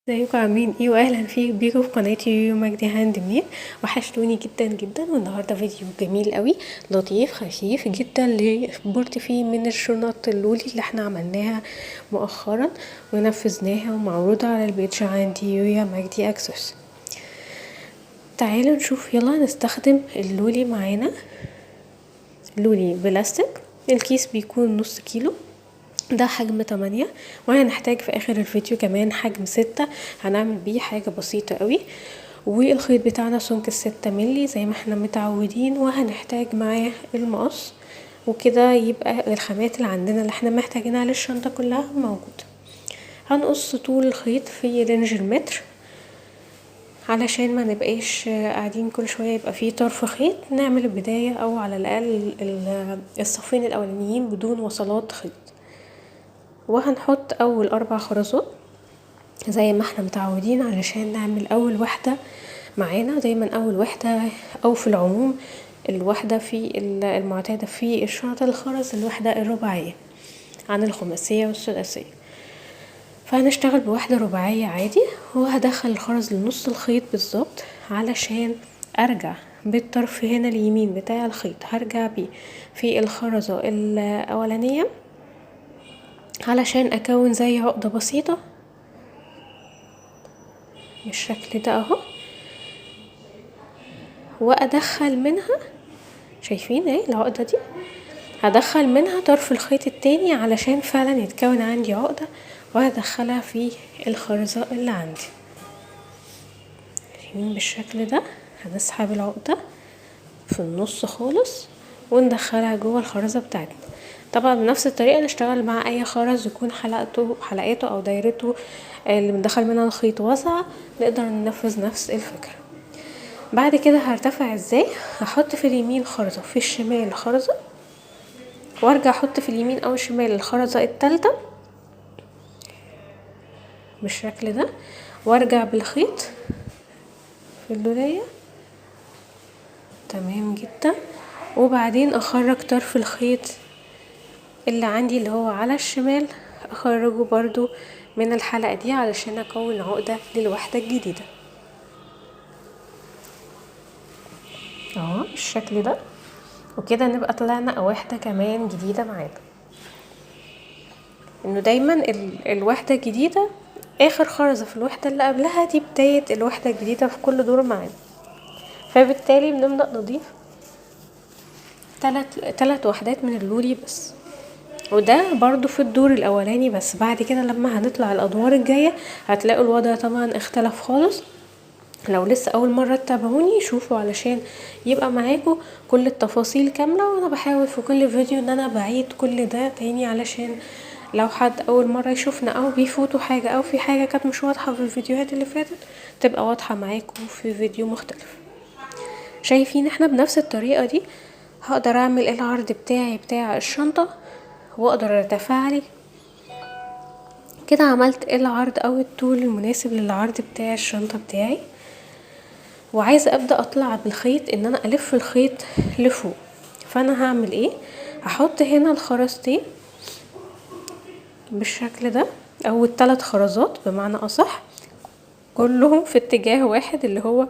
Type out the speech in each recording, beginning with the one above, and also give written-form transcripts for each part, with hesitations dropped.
ازيكم عاملين ايه؟ واهلا بيكم في قناتي يويو مجدي هاند ميد. وحشتوني جدا جدا، والنهارده فيديو جميل قوي لطيف خفيف جدا لبورت فيه من الشنط اللولي اللي احنا عملناها مؤخرا ونفذناها ومعروضه على البيج عندي يويا مجدي اكسس. تعالوا نشوف، يلا نستخدم اللولي معانا. لولي بلاستيك، الكيس بيكون نص كيلو، ده حجم 8، وهنحتاج في اخر الفيديو كمان حجم 6 هنعمل بيه حاجة بسيطة قوي. والخيط بتاعنا سمك 6 ملي زي ما احنا متعودين، وهنحتاج معاه المقص. وكده يبقى الخامات اللي عندنا اللي احنا محتاجينها للشنطة كلها موجودة. هنقص طول الخيط في رينج المتر علشان ما نبقاش قاعدين كل شوية يبقى فيه طرف خيط. نعمل البداية او على الاقل الصفين الاولانيين بدون وصلات خيط. وهنحط اول 4 خرزات زي ما احنا متعودين علشان نعمل اول واحدة معانا. دايما اول واحدة او في العموم الواحدة في المعتادة في الشنط الخرز الواحدة الرباعية عن الخماسية والثلاثية. فهنشتغل بواحدة رباعية عادي، وهدخل الخرز لنص الخيط بالظبط علشان ارجع بالطرف هنا اليمين بتاع الخيط، هرجع بيه في الخرزة الاولانية علشان اكون زي عقدة بسيطة بالشكل ده اهو، وادخل منها، شايفين ايه العقدة دي؟ هدخل منها طرف الخيط التاني علشان فعلا يتكون عندي عقدة، وهدخلها في الخرزة اللي عندي. شايفين بالشكل ده؟ هنسحب العقدة في النص خالص وندخلها جوه الخرزة بتاعتنا. طبعا بنفس الطريقة نشتغل مع اي خرز يكون حلقته او دايرته اللي بندخل منها الخيط واسعة، نقدر ننفذ نفس الفكرة. بعد كده هرتفع ازاي؟ هحط في اليمين خرزة، في الشمال خرزة، وارجع احط في اليمين او الشمال الخرزة التالتة بالشكل ده، وارجع بالخيط في اللولية. تمام جدا. وبعدين اخرج طرف الخيط اللي عندي اللي هو على الشمال، اخرجه برضو من الحلقة دي علشان اكون عقدة للوحدة الجديدة اهو بالشكل ده. وكده نبقى طلعنا واحدة كمان جديدة معانا. انه دايما الوحدة الجديدة اخر خرزة في الوحدة اللي قبلها دي بداية الوحدة الجديدة في كل دور معانا. فبالتالي بنبدأ نضيف 3 وحدات من اللولي بس، وده برضو في الدور الاولاني بس. بعد كده لما هنطلع الادوار الجاية هتلاقوا الوضع طبعا اختلف خالص. لو لسه اول مرة تتابعوني شوفوا علشان يبقى معاكم كل التفاصيل كاملة، وانا بحاول في كل فيديو ان انا بعيد كل ده تاني علشان لو حد اول مرة يشوفنا او بيفوتوا حاجة او في حاجة كانت مش واضحة في الفيديوهات اللي فاتت تبقى واضحة معاكم في فيديو مختلف. شايفين احنا بنفس الطريقة دي هقدر اعمل العرض بتاعي بتاع الشنطة، واقدر ارتفع لي كده. عملت العرض او الطول المناسب للعرض بتاع الشنطة بتاعي، وعايزة ابدأ اطلع بالخيط ان انا الف الخيط لفوق. فانا هعمل ايه؟ هحط هنا الخرزتين بالشكل ده، او ال3 خرزات بمعنى اصح، كلهم في اتجاه واحد اللي هو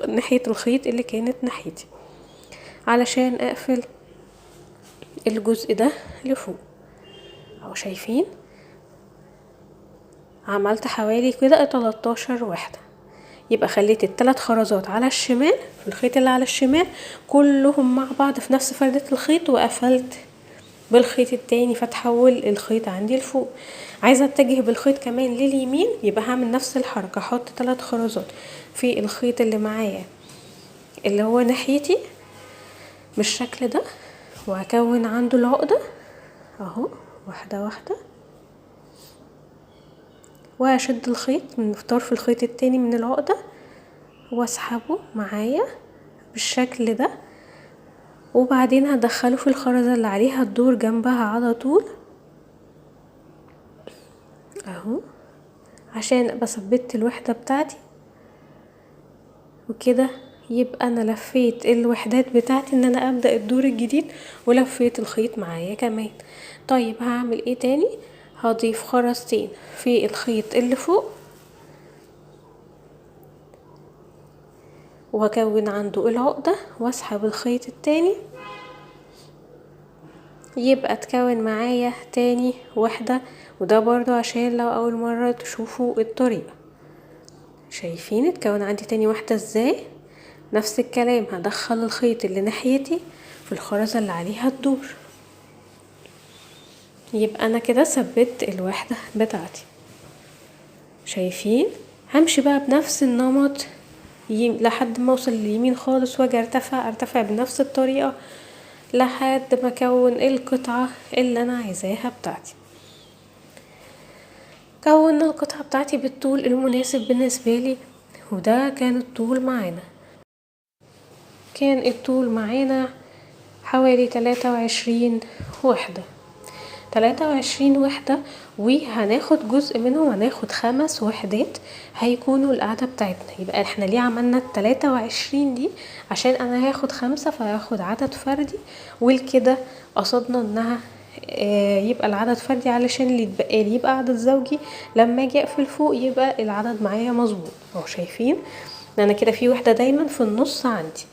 ناحية الخيط اللي كانت ناحيتي، علشان اقفل الجزء ده لفوق اهو. شايفين عملت حوالي كده 13 وحدة. يبقى خليت ال3 خرزات على الشمال في الخيط اللي على الشمال كلهم مع بعض في نفس فردة الخيط، وقفلت بالخيط التاني فتحول الخيط عندي لفوق. عايزة اتجه بالخيط كمان لليمين، يبقى هعمل نفس الحركة، احط 3 خرزات في الخيط اللي معايا اللي هو ناحيتي بالشكل ده، وهكون عنده العقدة اهو واحدة واحدة، واشد الخيط من طرف الخيط التاني من العقدة واسحبه معايا بالشكل ده. وبعدين هدخله في الخرزة اللي عليها الدور جنبها على طول اهو، عشان ابقى ثبت الوحدة بتاعتي. وكده يبقى انا لفيت الوحدات بتاعتي ان انا ابدأ الدور الجديد، ولفيت الخيط معايا كمان. طيب هعمل ايه تاني؟ هضيف خرزتين في الخيط اللي فوق وهكون عنده العقدة واسحب الخيط التاني، يبقى تكون معايا تاني وحدة. وده برضو عشان لو اول مرة تشوفوا الطريقة. شايفين اتكون عندي تاني واحدة ازاي؟ نفس الكلام، هدخل الخيط اللي ناحيتي في الخرزة اللي عليها الدور. يبقى انا كده ثبت الوحدة بتاعتي. شايفين؟ همشي بقى بنفس النمط لحد ما اوصل لليمين خالص واجي ارتفع بنفس الطريقة لحد ما اكون القطعة اللي انا عايزاها بتاعتي. كونا القطعة بتاعتي بالطول المناسب بالنسبة لي، وده كان الطول معانا. كان الطول معانا حوالي 23 وحدة. 23 وحدة، وهناخد جزء منهم، هناخد 5 وحدات هيكونوا القاعدة بتاعتنا. يبقى احنا ليه عملنا 23 دي؟ عشان انا هاخد 5 فهاخد عدد فردي، والكده قصدنا انها يبقى العدد فردي علشان اللي يتبقى لي يبقى عدد زوجي. لما اجي اقفل فوق يبقى العدد معايا مظبوط. اهو شايفين انا كده في وحدة دايما في النص عندي.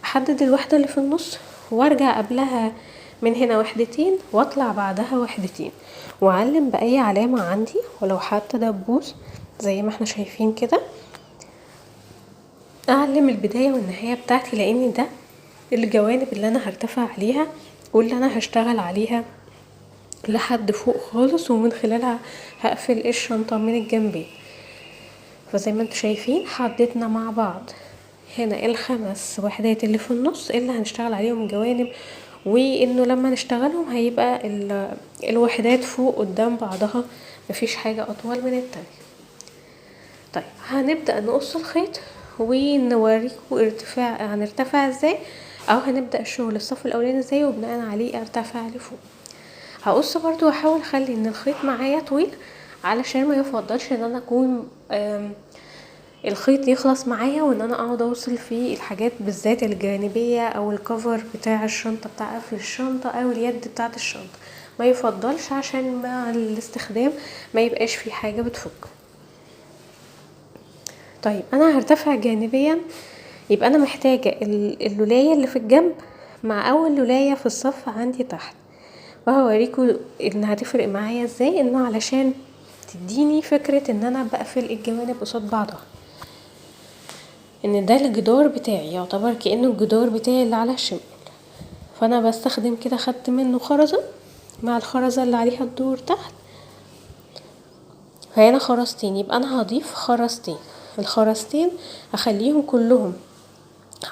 احدد الوحدة اللي في النص وارجع قبلها من هنا وحدتين واطلع بعدها وحدتين، واعلم باي علامة عندي ولو حتى دبوس زي ما احنا شايفين كده. اعلم البداية والنهاية بتاعتي، لان ده الجوانب اللي انا هرتفع عليها واللي انا هشتغل عليها لحد فوق خالص، ومن خلالها هقفل الشنطة من الجنبين. فزي ما انتوا شايفين حددنا مع بعض هنا ال5 وحدات اللي في النص اللي هنشتغل عليهم الجوانب، وانه لما نشتغلهم هيبقى الوحدات فوق قدام بعضها، مفيش حاجة اطول من التانية. طيب هنبدأ نقص الخيط ونوريكم هنرتفع ازاي، او هنبدأ الشغل الصف الاولاني ازاي وبناء عليه ارتفع لفوق. هقص برضو واحاول اخلي ان الخيط معايا طويل علشان ما يفضلش ان انا اكون الخيط يخلص معايا وان انا اقعد اوصل فيه الحاجات بالذات الجانبية او الكفر بتاع الشنطة بتاع قفل الشنطة او اليد بتاعة الشنطة، ما يفضلش عشان مع الاستخدام ما يبقاش في حاجة بتفك. طيب انا هرتفع جانبيا، يبقى انا محتاجة اللولاية اللي في الجنب مع اول لولاية في الصف عندي تحت، وهوريكم ان هتفرق معايا ازاي، انه علشان تديني فكرة ان انا بقفل الجوانب قصاد بعضها، ان ده الجدار بتاعي يعتبر كأنه الجدار بتاعي اللي على الشمال. فانا بستخدم كده، خدت منه خرزة مع الخرزة اللي عليها الدور تحت، فهنا خرزتين، يبقى انا هضيف خرزتين. الخرزتين هخليهم كلهم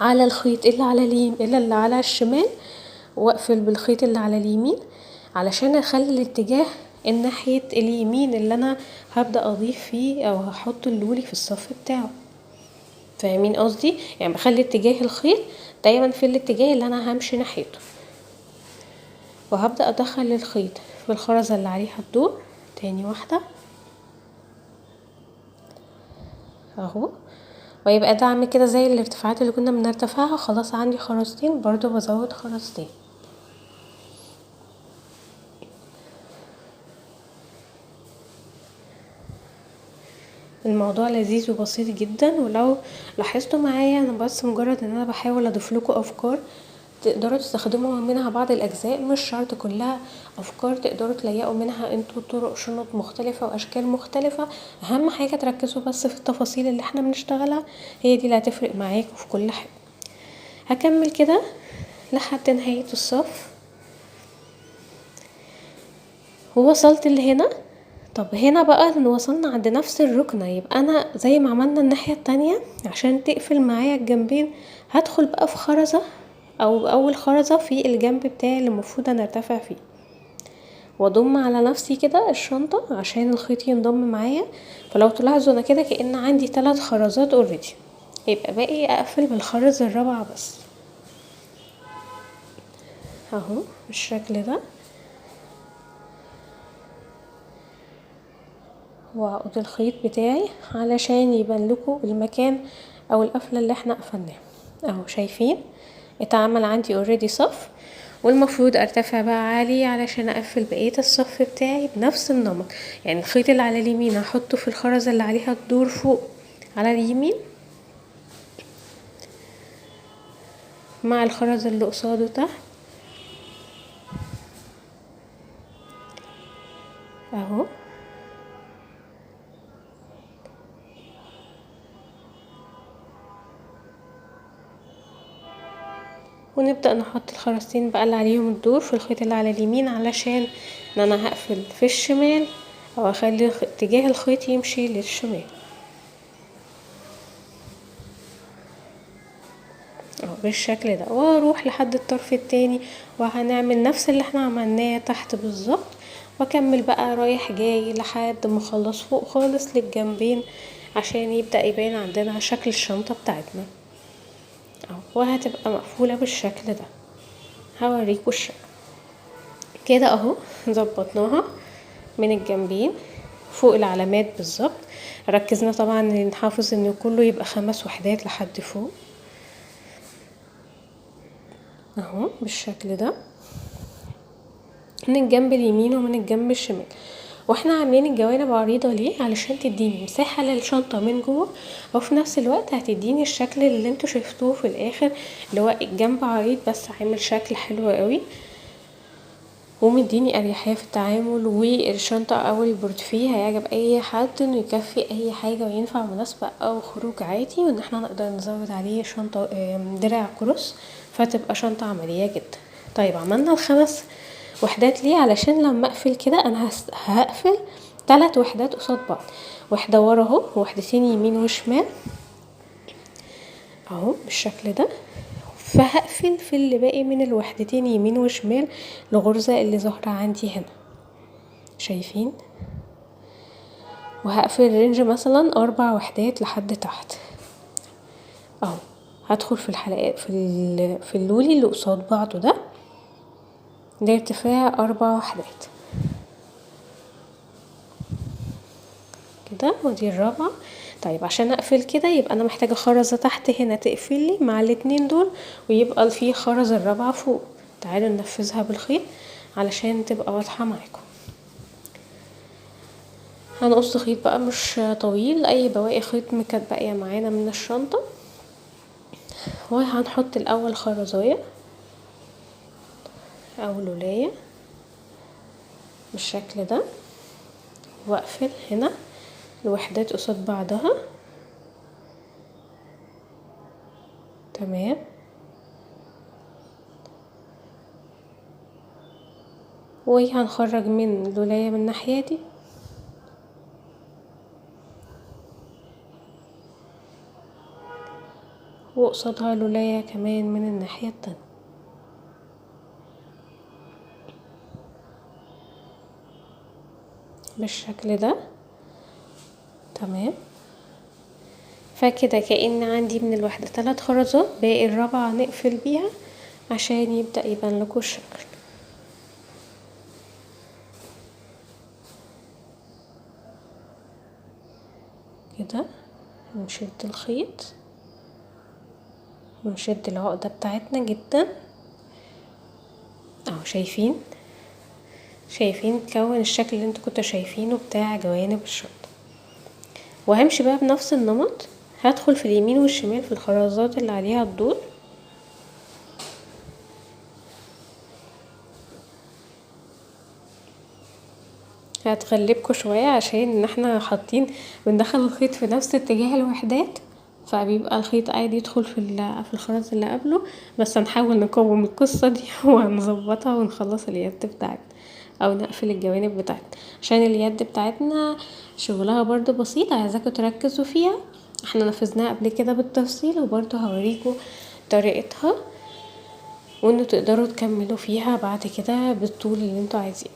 على الخيط اللي على اليمين اللي على الشمال، واقفل بالخيط اللي على اليمين علشان اخلي الاتجاه الناحية اليمين اللي انا هبدأ اضيف فيه او هحط اللولي في الصف بتاعه. فاهمين قصدي؟ يعني بخلي اتجاه الخيط دايما في الاتجاه اللي انا همشي ناحيته، وهبدأ ادخل الخيط في الخرزة اللي عليها الدور. تاني واحدة اهو، ويبقى ده عامل كده زي الارتفاعات اللي كنا بنرتفعها. خلاص عندي خرزتين، برضو بزود خرزتين. الموضوع لذيذ وبسيط جدا، ولو لاحظتوا معايا انا بس مجرد ان انا بحاول اضيف لكم افكار تقدروا تستخدموا منها بعض الاجزاء، مش شرط كلها افكار تقدروا تلاقوا منها انتوا طرق شنط مختلفة واشكال مختلفة. اهم حاجة تركزوا بس في التفاصيل اللي احنا بنشتغلها، هي دي اللي هتفرق معاكم في كل حاجة. هكمل كده لحد نهاية الصف ووصلت لهنا. طب هنا بقى ان وصلنا عند نفس الركنة، يبقى انا زي ما عملنا الناحية التانية عشان تقفل معايا الجنبين هدخل بقى في خرزة او اول خرزة في الجنب بتاعي اللي المفروض انا ارتفع فيه، واضم على نفسي كده الشنطة عشان الخيط ينضم معايا. فلو تلاحظوا انا كده كأن عندي 3 خرزات اوريدي، يبقى باقي اقفل بالخرز الرابعة بس اهو بالشكل ده، واعقد الخيط بتاعي علشان يبان لكم المكان او القفله اللي احنا قفلناها. اهو شايفين اتعمل عندي اوريدي صف، والمفروض ارتفع بقى عالي علشان اقفل بقيه الصف بتاعي بنفس النمط. يعني الخيط اللي على اليمين هحطه في الخرزه اللي عليها الدور فوق على اليمين، مع الخرز اللي قصاده ده اهو. ونبدأ نحط الخرزتين بقى اللي عليهم الدور في الخيط اللي على اليمين، علشان ان انا هقفل في الشمال او اخلي اتجاه الخيط يمشي للشمال اهو بالشكل ده، واروح لحد الطرف التاني وهنعمل نفس اللي احنا عملناه تحت بالظبط، واكمل بقى رايح جاي لحد ما اخلص فوق خالص للجنبين عشان يبدأ يبان عندنا شكل الشنطة بتاعتنا اهو. وهتبقى مقفولة بالشكل ده. هوريكوا الشكل كده اهو. ظبطناها من الجنبين فوق العلامات بالظبط. ركزنا طبعا نحافظ ان كله يبقى 5 وحدات لحد فوق اهو بالشكل ده، من الجنب اليمين ومن الجنب الشمال. واحنا عاملين الجوانب عريضة ليه؟ علشان تديني مساحة للشنطة من جوه، وفي نفس الوقت هتديني الشكل اللي انتوا شفتوه في الاخر، اللي هو الجنب عريض بس عامل شكل حلو قوي ومديني اريحية في التعامل. والشنطة او البورتفيه هيعجب اي حد انه يكفي اي حاجة وينفع مناسبة او خروج عادي، وان احنا نقدر نزود عليه شنطة دراع كروس فتبقى شنطة عملية جدا. طيب عملنا ال5 وحدات ليه؟ علشان لما اقفل كده انا هقفل 3 وحدات قصاد بعض، واحدة ورا اهو ووحدتين يمين وشمال اهو بالشكل ده. فهقفل في اللي باقي من الوحدتين يمين وشمال الغرزة اللي ظاهرة عندي هنا، شايفين؟ وهقفل رينج مثلا 4 وحدات لحد تحت اهو. هدخل في الحلقات في اللولي اللي قصاد بعضه ده ارتفاع 4 وحدات كده، ودي الرابعة. طيب عشان اقفل كده يبقى انا محتاجة خرزة تحت هنا تقفل لي مع الاتنين دول، ويبقى في خرزة الرابعة فوق. تعالوا ننفذها بالخيط علشان تبقى واضحة معاكم. هنقص خيط بقى مش طويل، اي بواقي خيط كانت باقية معانا من الشنطة، وهنحط الاول خرزاية او لولاية بالشكل ده، واقفل هنا الوحدات قصاد بعضها تمام. وهنخرج من لولاية من الناحية دي وقصادها لولاية كمان من الناحية التانية بالشكل ده تمام. فكده كأن عندي من الوحدة 3 خرزات، باقي الرابعة نقفل بيها عشان يبدأ يبان لكم الشكل كده. نشد الخيط ونشد العقدة بتاعتنا جدا اهو. شايفين كون الشكل اللي انتوا كنتوا شايفينه بتاع جوانب الشنطة. وهمشي بقى بنفس النمط، هدخل في اليمين والشمال في الخرزات اللي عليها الدور هتغلبكوا شوية عشان ان احنا حاطين بندخل الخيط في نفس اتجاه الوحدات، فبيبقى الخيط عادي يدخل في الخرز اللي قبله. بس هنحاول نقوم القصة دي وهنظبطها ونخلص اليد بتاعتنا او نقفل الجوانب بتاعتنا، عشان اليد بتاعتنا شغلها برضو بسيط، عايزاكم تركزوا فيها. احنا نفذناها قبل كده بالتفصيل، وبرضو هوريكم طريقتها وانتوا تقدروا تكملوا فيها بعد كده بالطول اللي انتوا عايزين.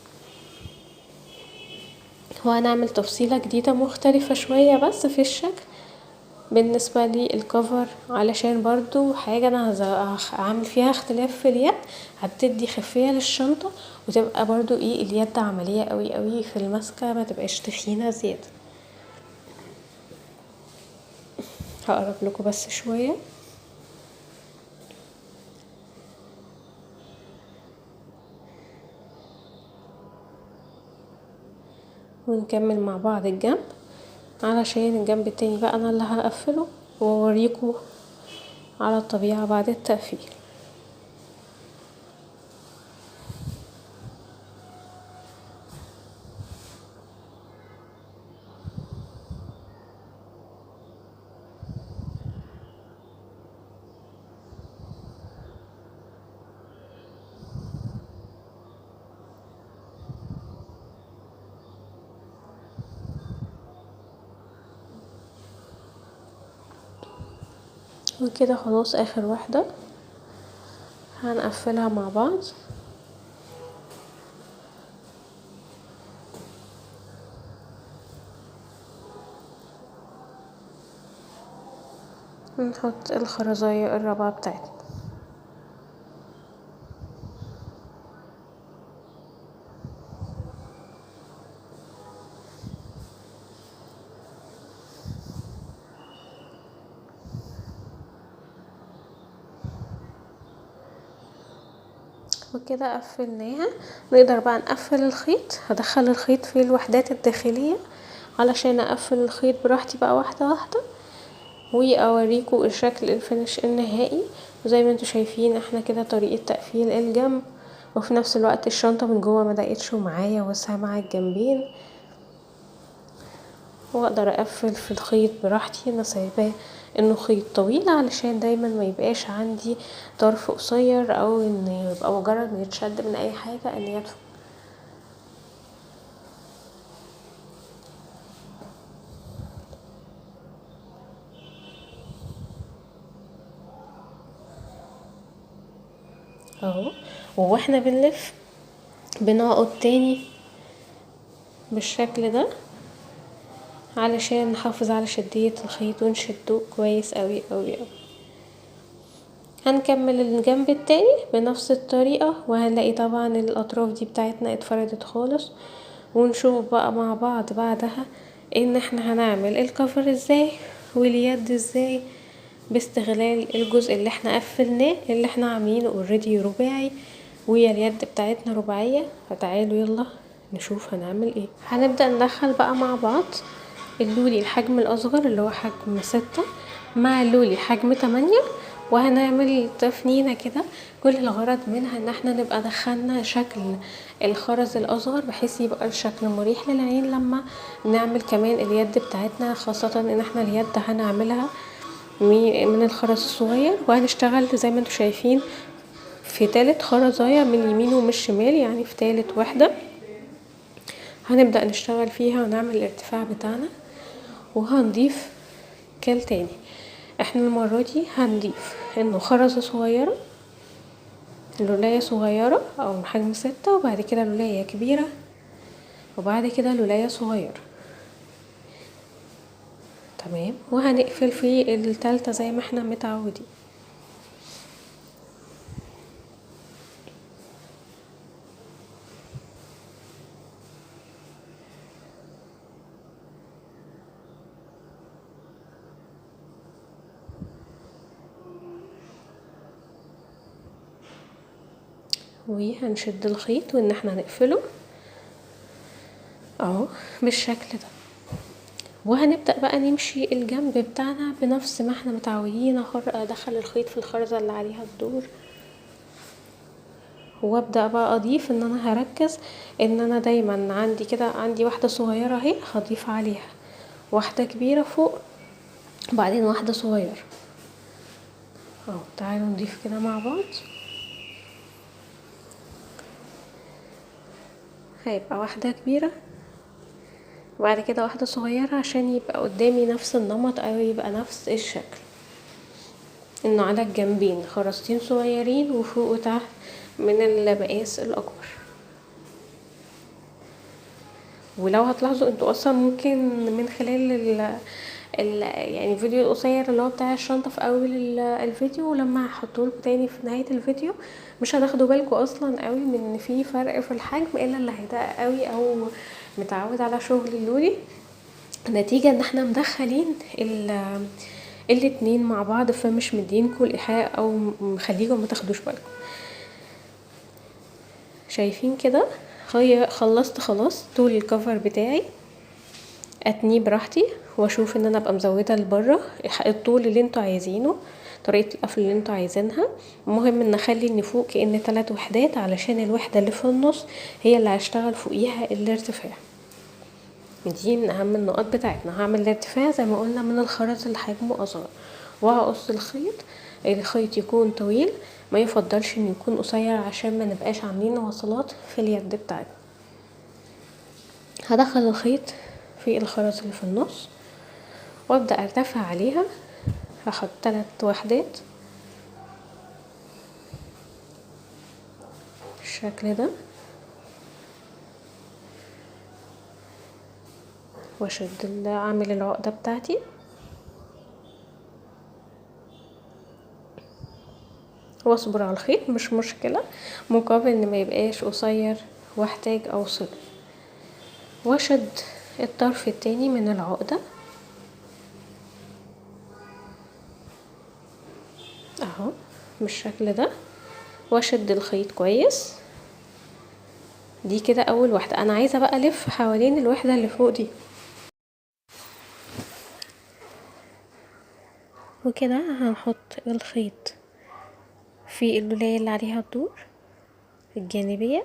وهنعمل تفصيلة جديدة مختلفة شوية بس في الشكل بالنسبة لي الكفر، علشان برضو حاجة انا هعمل فيها اختلاف في اليد، هتدي خفية للشنطة وتبقى برضو اليد عملية قوي قوي في المسكة، ما تبقاش تخينة زيادة. هقرب لكم بس شوية ونكمل مع بعض الجنب، علشان الجنب التاني بقى انا اللي هقفله واوريكم على الطبيعة بعد التقفيل. وكده خلاص اخر واحدة هنقفلها مع بعض. نحط الخرزاية الرابعة بتاعتنا. وكده قفلناها. نقدر بقى نقفل الخيط. هدخل الخيط في الوحدات الداخلية علشان اقفل الخيط براحتي بقى واحدة واحدة، واوريكم الشكل الفينش النهائي. وزي ما انتوا شايفين احنا كده طريقة تقفيل الجنب، وفي نفس الوقت الشنطة من جوه ما ضاقتش ومعايا واسعة مع الجنبين، واقدر اقفل في الخيط براحتي. انا سايباه انه خيط طويل علشان دايما ما يبقاش عندي طرف قصير، او ان يبقى مجرد ما يتشد من اي حاجة ان يدفع. اهو. واحنا بنلف بنعقد تاني بالشكل ده علشان نحافظ على شدية الخيط ونشده كويس قوي قوي قوي. هنكمل الجنب التاني بنفس الطريقة، وهنلاقي طبعا الاطراف دي بتاعتنا اتفردت خالص. ونشوف بقى مع بعض بعدها ان احنا هنعمل الكفر ازاي واليد ازاي، باستغلال الجزء اللي احنا قفلناه اللي احنا عاملينه اوريدي رباعي، وهي اليد بتاعتنا رباعية. فتعالوا يلا نشوف هنعمل ايه. هنبدأ ندخل بقى مع بعض اللولي الحجم الاصغر اللي هو حجم 6 مع اللولي حجم 8، وهنعمل تفنينة كده. كل الغرض منها ان احنا نبقى دخلنا شكل الخرز الاصغر بحيث يبقى الشكل مريح للعين لما نعمل كمان اليد بتاعتنا، خاصة ان احنا اليد هنعملها من الخرز الصغير. وهنشتغل زي ما انتوا شايفين في 3 خرزاية من اليمين ومن الشمال، يعني في 3 وحدة هنبدأ نشتغل فيها ونعمل الارتفاع بتاعنا. وهنضيف كالتاني، احنا المرة دي هنضيف انه خرزة صغيرة، لولاية صغيرة او من حجم 6، وبعد كده لولاية كبيرة، وبعد كده لولاية صغيرة. تمام. وهنقفل في التالتة زي ما احنا متعودين. وهنشد الخيط وان احنا نقفله اهو بالشكل ده. وهنبدأ بقى نمشي الجنب بتاعنا بنفس ما احنا متعودين. ادخل الخيط في الخرزة اللي عليها الدور، وابدأ بقى اضيف ان انا هركز ان انا دايما عندي كده، عندي واحدة صغيرة اهي هضيف عليها واحدة كبيرة فوق، وبعدين واحدة صغيرة اهو. تعالوا نضيف كده مع بعض. هيبقى واحدة كبيرة وبعد كده واحدة صغيرة عشان يبقى قدامي نفس النمط او يبقى نفس الشكل، انه على الجنبين خرزتين صغيرين وفوق وتحت من المقاس الاكبر. ولو هتلاحظوا انتوا اصلا ممكن من خلال يعني الفيديو القصير اللي هو بتاع الشنطة في اول الفيديو، ولما هحطهولكوا تاني في نهاية الفيديو مش هتاخدوا بالكوا اصلا قوي من ان في فرق في الحجم، الا اللي هيدقق قوي او متعود على شغل اللولي، نتيجة ان احنا مدخلين الاتنين مع بعض، فمش مدينكوا الايحاء او مخليكم ما تاخدوش بالكم. شايفين كده خلصت خلاص طول الكفر بتاعي. اتنيه براحتي واشوف ان انا ابقى مزوده لبره الطول اللي انتوا عايزينه، طريقه القفل اللي انتوا عايزينها. المهم ان اخلي ان فوق كأن 3 وحدات علشان الوحده اللي في النص هي اللي هشتغل فوقيها الارتفاع. دي من اهم النقاط بتاعتنا. هعمل الارتفاع زي ما قلنا من الخرز اللي حجمه اصغر، وهقص الخيط يكون طويل، ما يفضلش انه يكون قصير عشان ما نبقاش عاملين وصلات في اليد بتاعتنا. هدخل الخيط في الخرز اللي في النص وابدأ ارتفع عليها هاخد 3 وحدات بالشكل ده، واشد اعمل العقدة بتاعتي واصبر على الخيط، مش مشكلة، مقابل ان ما يبقاش قصير واحتاج اوصله. واشد الطرف التاني من العقدة اهو بالشكل ده، واشد الخيط كويس. دي كده اول واحدة. انا عايزة بقى الف حوالين الوحدة اللي فوق دي، وكده هنحط الخيط في الولاية اللي عليها الدور الجانبية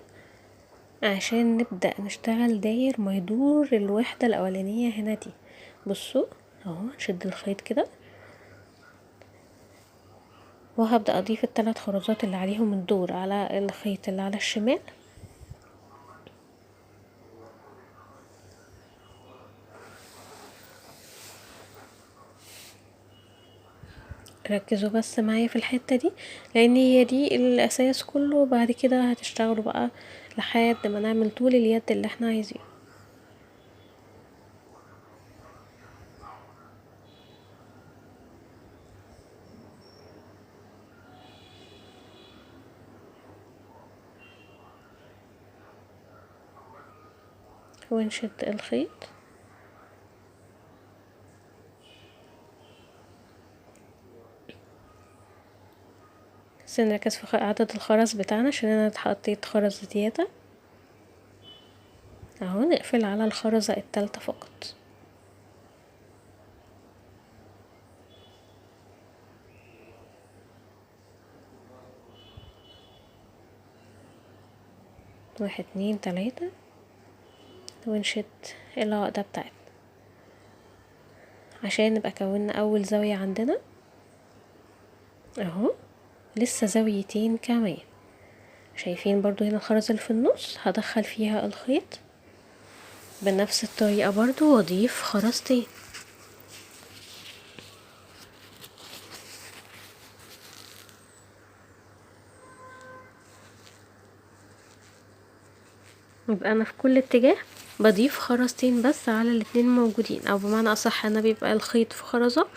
عشان نبدأ نشتغل داير ما يدور الوحدة الاولانية هنا دي. بصوا اهو نشد الخيط كده، وهبدأ اضيف ال3 خرزات اللي عليهم الدور على الخيط اللي على الشمال. ركزوا بس معايا في الحتة دي لان هي دي الاساس كله، بعد كده هتشتغلوا بقى لحد ما نعمل طول اليد اللي احنا عايزينه. ونشد الخيط بس نركز في عدد الخرز بتاعنا عشان انا حطيت خرز زيادة اهو. نقفل على الخرزة التالتة فقط. واحد 2 3 ونشد العقدة بتاعتنا عشان نبقى كونا اول زاوية عندنا اهو. لسه زاويتين كمان، شايفين برضو هنا الخرز اللي في النص هدخل فيها الخيط بنفس الطريقة برضو واضيف خرزتين. يبقى انا في كل اتجاه بضيف خرزتين بس على الاتنين موجودين، او بمعنى اصح انا بيبقى الخيط في خرزة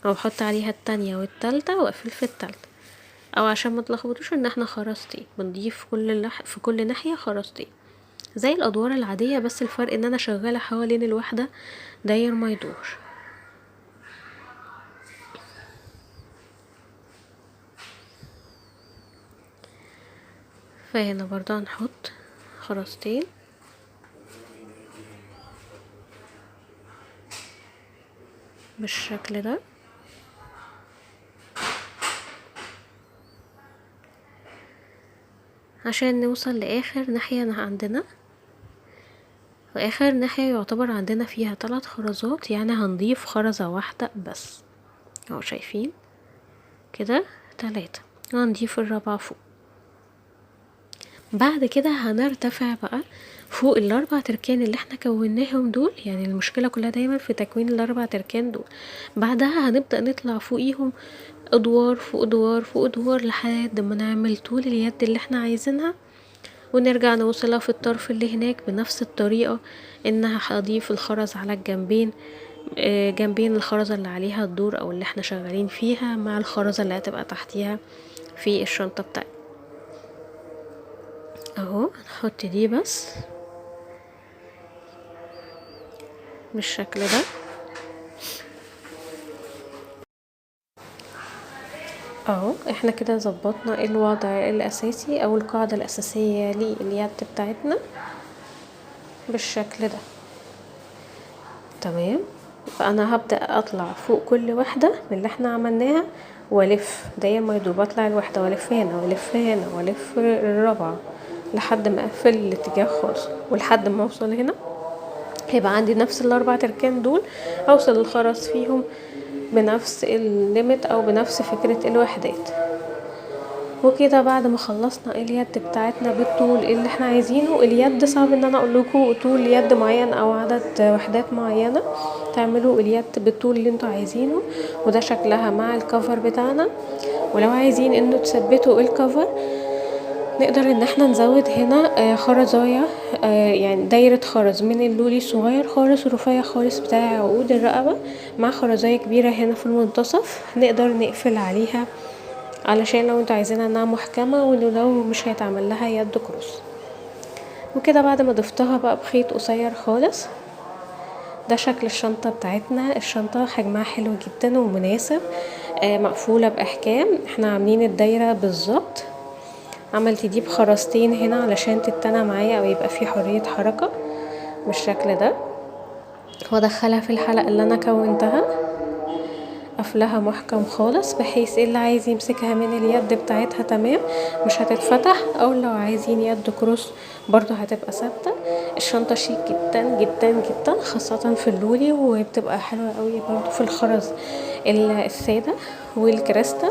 او احط عليها التانية والتالتة واقفل في التالتة، او عشان ما تلخبطوش ان احنا خرزتين بنضيف في كل ناحية خرزتين زي الادوار العادية، بس الفرق ان انا شغالة حوالين الوحدة داير ما يدور. فهنا برضه هنحط خرزتين بالشكل ده عشان نوصل لاخر ناحية عندنا، واخر ناحية يعتبر عندنا فيها 3 خرزات، يعني هنضيف خرزة واحدة بس اهو شايفين كده 3، وهنضيف الرابعة فوق. بعد كده هنرتفع بقى فوق ال4 تركان اللي احنا كوناهم دول، يعني المشكلة كلها دايما في تكوين ال4 تركان دول. بعدها هنبدأ نطلع فوقيهم ادوار فوق ادوار فوق ادوار لحد ما نعمل طول اليد اللي احنا عايزينها، ونرجع نوصلها في الطرف اللي هناك بنفس الطريقة، انها هضيف الخرز على الجنبين، جنبين الخرزة اللي عليها الدور او اللي احنا شغالين فيها مع الخرزة اللي هتبقى تحتيها في الشنطة بتاعتنا اهو. نحط دي بس بالشكل ده اهو. احنا كده ظبطنا الوضع الاساسي او القاعدة الاساسية لليد بتاعتنا بالشكل ده تمام. فانا هبدأ اطلع فوق كل واحدة من اللي احنا عملناها والف دايما ما يدور، بطلع الواحدة والف هنا والف هنا والف الرابعة لحد ما اقفل الاتجاه خالص، ولحد ما اوصل هنا هيبقى عندي نفس ال4 تركان دول، اوصل الخرز فيهم بنفس الليمت او بنفس فكرة الوحدات. وكده بعد ما خلصنا اليد بتاعتنا بالطول اللي احنا عايزينه. اليد صعب ان انا اقول لكم طول يد معين او عدد وحدات معينة تعملوا اليد بالطول اللي انتوا عايزينه، وده شكلها مع الكفر بتاعنا. ولو عايزين انه تثبتوا الكفر نقدر ان احنا نزود هنا خرزايه، يعني دايرة خرز من اللولي الصغير خالص ورفيع خالص بتاع عقود الرقبة، مع خرزاية كبيرة هنا في المنتصف نقدر نقفل عليها، علشان لو انتوا عايزينها انها محكمة ولو مش هيتعمل لها يد كروس. وكده بعد ما ضفتها بقى بخيط قصير خالص، ده شكل الشنطة بتاعتنا. الشنطة حجمها حلو جدا ومناسب، مقفولة بأحكام. احنا عاملين الدايرة بالظبط، عملت دي بخرزتين هنا علشان تتنى معايا او يبقى في حرية حركة بالشكل ده، وادخلها في الحلقة اللي انا كونتها، قفلها محكم خالص بحيث اللي عايز يمسكها من اليد بتاعتها تمام مش هتتفتح، او لو عايزين يد كروس برضو هتبقى ثابته. الشنطه شيك جدا جدا جدا، خاصه في اللولي، وبتبقى حلوه قوي برضو في الخرز الساده والكريستال.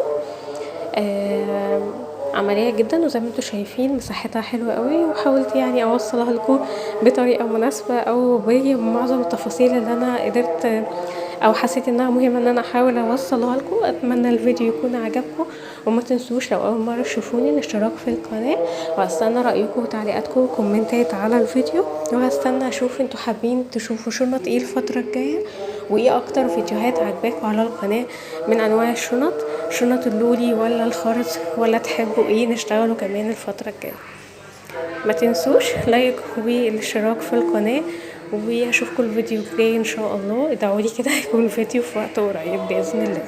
عمليه جدا، وزي ما انتوا شايفين مساحتها حلوه قوي، وحاولت يعني اوصلها لكم بطريقه مناسبه او بمعظم التفاصيل اللي انا قدرت او حسيت انها مهمه ان انا احاول اوصلها لكم. اتمنى الفيديو يكون عجبكم، وما تنسوش لو اول مره تشوفوني الاشتراك في القناه، وهستنى رايكم وتعليقاتكم وكومنتات على الفيديو، وهستنى اشوف انتوا حابين تشوفوا شنط ايه الفتره الجايه، وايه اكتر فيديوهات عجباكم على القناه من انواع الشنط، شنط اللولي ولا الخرز، ولا تحبوا ايه نشتغلوا كمان الفتره الجايه. ما تنسوش لايك والاشتراك في القناه، واشوفكم الفيديو الجاي ان شاء الله. ادعوا لي كده يكون الفيديو في وقت قريب باذن الله.